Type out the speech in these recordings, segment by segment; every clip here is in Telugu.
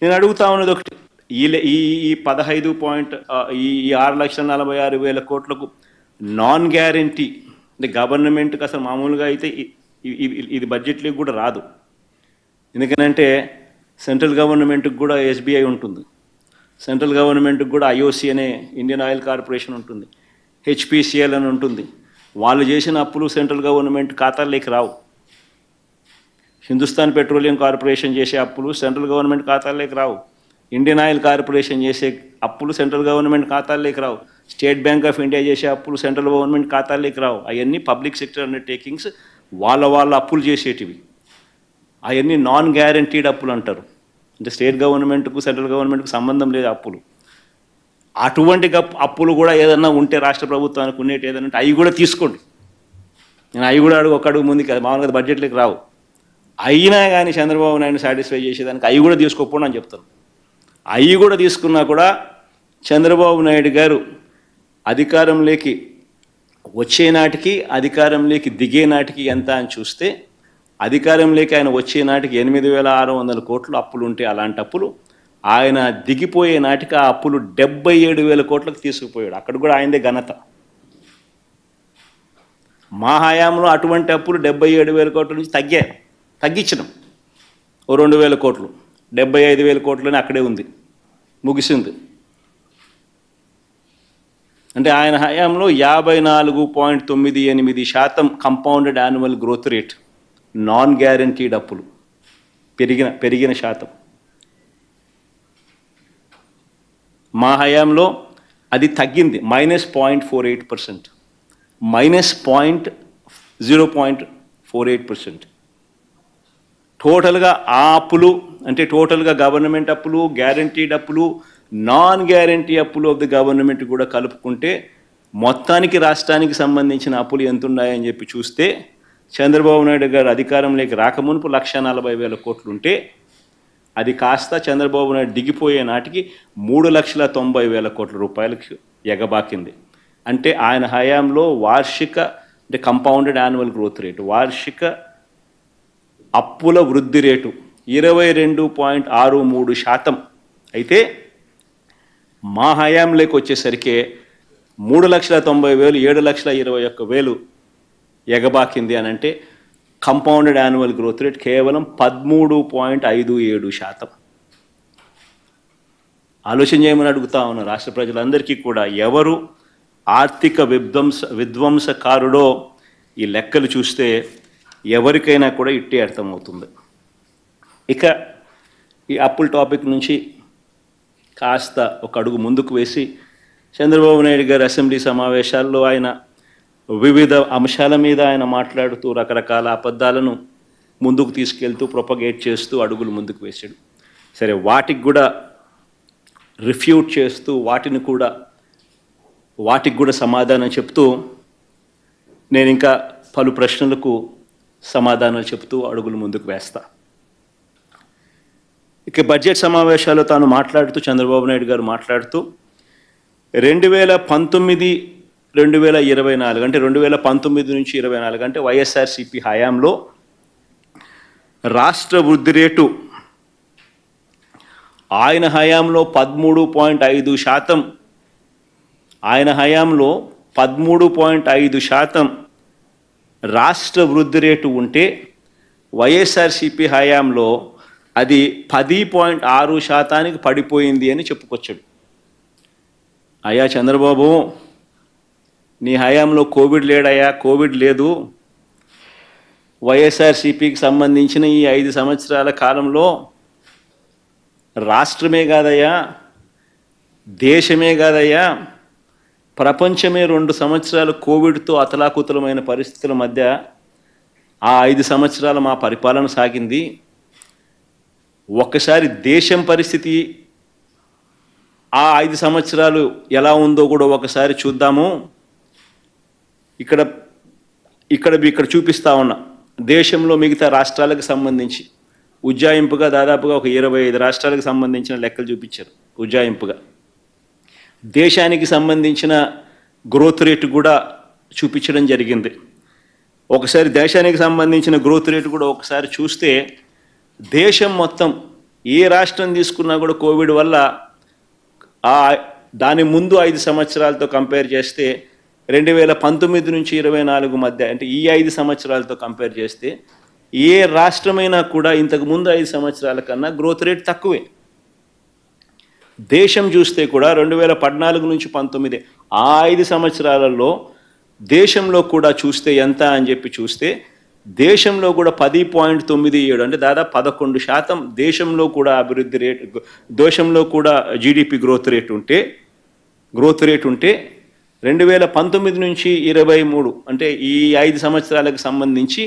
నేను అడుగుతా ఉన్నది ఒకటి, ఈ ఈ ఈ 15 పాయింట్ ఈ 6,46,000 కోట్లకు నాన్ గ్యారంటీ అంటే గవర్నమెంట్కి అసలు మామూలుగా అయితే ఇది బడ్జెట్లోకి కూడా రాదు. ఎందుకంటే సెంట్రల్ గవర్నమెంట్కి కూడా ఎస్బీఐ ఉంటుంది, సెంట్రల్ గవర్నమెంట్కి కూడా ఐఓసి అనే ఇండియన్ ఆయిల్ కార్పొరేషన్ ఉంటుంది, హెచ్పిసిఎల్ అని ఉంటుంది. వాళ్ళు చేసిన అప్పులు సెంట్రల్ గవర్నమెంట్ ఖాతాల్లోకి రావు. హిందుస్థాన్ పెట్రోలియం కార్పొరేషన్ చేసే అప్పులు సెంట్రల్ గవర్నమెంట్ ఖాతాల్లోకి రావు. ఇండియన్ ఆయిల్ కార్పొరేషన్ చేసే అప్పులు సెంట్రల్ గవర్నమెంట్ ఖాతాల్లోకి రావు. స్టేట్ బ్యాంక్ ఆఫ్ ఇండియా చేసే అప్పులు సెంట్రల్ గవర్నమెంట్ ఖాతాల్లోకి రావు. అవన్నీ పబ్లిక్ సెక్టర్ అండర్టేకింగ్స్, వాళ్ళ అప్పులు చేసేటివి. అవన్నీ నాన్ గ్యారంటీడ్ అప్పులు అంటారు. అంటే స్టేట్ గవర్నమెంట్కు సెంట్రల్ గవర్నమెంట్కు సంబంధం లేదు అప్పులు. అటువంటి అప్పులు కూడా ఏదన్నా ఉంటే రాష్ట్ర ప్రభుత్వానికి ఉండేటి ఏదైనా ఉంటే అవి కూడా తీసుకోండి. నేను అవి కూడా ఒక అడుగు ముందుకు మామూలుగా బడ్జెట్లోకి రావు. అయినా కానీ చంద్రబాబు నాయుడు సాటిస్ఫై చేసేదానికి అవి కూడా తీసుకోకపోండి అని చెప్తాను. అవి కూడా తీసుకున్నా కూడా చంద్రబాబు నాయుడు గారు అధికారంలోకి వచ్చే నాటికి అధికారంలోకి దిగే నాటికి ఎంత అని చూస్తే, అధికారంలోకి ఆయన వచ్చే నాటికి 8,600 కోట్లు అప్పులు ఉంటే అలాంటి అప్పులు ఆయన దిగిపోయే నాటికి ఆ అప్పులు 77,000 కోట్లకు తీసుకుపోయాడు. అక్కడ కూడా ఆయనదే ఘనత. మా హయాంలో అటువంటి అప్పులు 77,000 కోట్ల నుంచి తగ్గించడం ఓ 2,000 కోట్లు, 75,000 కోట్లని అక్కడే ఉంది, ముగిసింది. అంటే ఆయన హయాంలో 54.98% compounded annual growth rate non guaranteed అప్పులు పెరిగిన శాతం. మా హయాంలో అది తగ్గింది, -0.48%, -0.48%. టోటల్గా ఆ అప్పులు అంటే టోటల్గా గవర్నమెంట్ అప్పులు, గ్యారంటీడ్ అప్పులు, నాన్ గ్యారంటీ అప్పులు ఆఫ్ ది గవర్నమెంట్ కూడా కలుపుకుంటే మొత్తానికి రాష్ట్రానికి సంబంధించిన అప్పులు ఎంత ఉన్నాయని చెప్పి చూస్తే, చంద్రబాబు నాయుడు గారు అధికారంలోకి రాకమునుపు 1,40,000 కోట్లు ఉంటే అది కాస్త చంద్రబాబు నాయుడు దిగిపోయే నాటికి 3,90,000 కోట్ల రూపాయలకు ఎగబాకింది. అంటే ఆయన హయాంలో వార్షిక అంటే కంపౌండెడ్ యాన్యువల్ గ్రోత్ రేటు, వార్షిక అప్పుల వృద్ధి రేటు 22.63%. అయితే మా హయాంలోకి వచ్చేసరికి 3,90,000, 7,21,000 ఎగబాకింది అని అంటే కంపౌండెడ్ యాన్యువల్ గ్రోత్ రేట్ కేవలం 13.57%. ఆలోచన చేయమని అడుగుతా ఉన్నా రాష్ట్ర ప్రజలందరికీ కూడా. ఎవరు ఆర్థిక విధ్వంసకారుడో ఈ లెక్కలు చూస్తే ఎవరికైనా కూడా ఇట్టే అర్థమవుతుంది. ఇక ఈ అప్పుల టాపిక్ నుంచి కాస్త ఒక అడుగు ముందుకు వేసి, చంద్రబాబు నాయుడు గారు అసెంబ్లీ సమావేశాల్లో ఆయన వివిధ అంశాల మీద ఆయన మాట్లాడుతూ రకరకాల అబద్ధాలను ముందుకు తీసుకెళ్తూ ప్రొపగేట్ చేస్తూ అడుగులు ముందుకు వేశాడు. సరే, వాటికి కూడా రిఫ్యూట్ చేస్తూ వాటికి కూడా సమాధానం చెప్తూ నేను ఇంకా పలు ప్రశ్నలకు సమాధానాలు చెప్తూ అడుగులు ముందుకు వేస్తా. ఇక బడ్జెట్ సమావేశాల్లో తాను మాట్లాడుతూ చంద్రబాబు నాయుడు గారు మాట్లాడుతూ 2019-2024 అంటే 2019 నుంచి 24 అంటే వైఎస్ఆర్సీపీ హయాంలో రాష్ట్ర వృద్ధి రేటు ఆయన హయాంలో 13.5%, ఆయన హయాంలో 13.5% రాష్ట్ర వృద్ధి రేటు ఉంటే వైఎస్ఆర్సీపీ హయాంలో అది 10.6% పడిపోయింది అని చెప్పుకొచ్చాడు. అయ్యా చంద్రబాబు, నీ హయాంలో కోవిడ్ లేడయ్యా, కోవిడ్ లేదు. వైఎస్ఆర్సీపీకి సంబంధించిన ఈ 5 సంవత్సరాల కాలంలో రాష్ట్రమే కాదయ్యా, దేశమే కాదయ్యా, ప్రపంచమే 2 సంవత్సరాలు కోవిడ్తో అతలాకుతలమైన పరిస్థితుల మధ్య ఆ 5 సంవత్సరాలు మా పరిపాలన సాగింది. ఒక్కసారి దేశం పరిస్థితి ఆ 5 సంవత్సరాలు ఎలా ఉందో కూడా ఒకసారి చూద్దాము. ఇక్కడ చూపిస్తా ఉన్నా. దేశంలో మిగతా రాష్ట్రాలకు సంబంధించి ఉజ్జాయింపుగా దాదాపుగా ఒక 25 రాష్ట్రాలకు సంబంధించిన లెక్కలు చూపించారు. ఉజ్జాయింపుగా దేశానికి సంబంధించిన గ్రోత్ రేటు కూడా చూపించడం జరిగింది. ఒకసారి దేశానికి సంబంధించిన గ్రోత్ రేటు కూడా ఒకసారి చూస్తే దేశం మొత్తం ఏ రాష్ట్రం తీసుకున్నా కూడా కోవిడ్ వల్ల దాని ముందు 5 సంవత్సరాలతో కంపేర్ చేస్తే 2019 నుంచి 24 మధ్య అంటే ఈ 5 సంవత్సరాలతో కంపేర్ చేస్తే ఏ రాష్ట్రమైనా కూడా ఇంతకు ముందు 5 సంవత్సరాల కన్నా గ్రోత్ రేట్ తక్కువే. దేశం చూస్తే కూడా 2014 నుంచి 19 ఆ 5 సంవత్సరాలలో దేశంలో కూడా చూస్తే ఎంత అని చెప్పి చూస్తే దేశంలో కూడా 10.97 అంటే దాదాపు 11% దేశంలో కూడా అభివృద్ధి రేటు, దేశంలో కూడా జీడిపి గ్రోత్ రేట్ ఉంటే 2019 నుంచి 23 అంటే ఈ 5 సంవత్సరాలకు సంబంధించి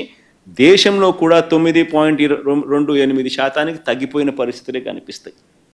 దేశంలో కూడా 9.28% తగ్గిపోయిన పరిస్థితులే కనిపిస్తాయి.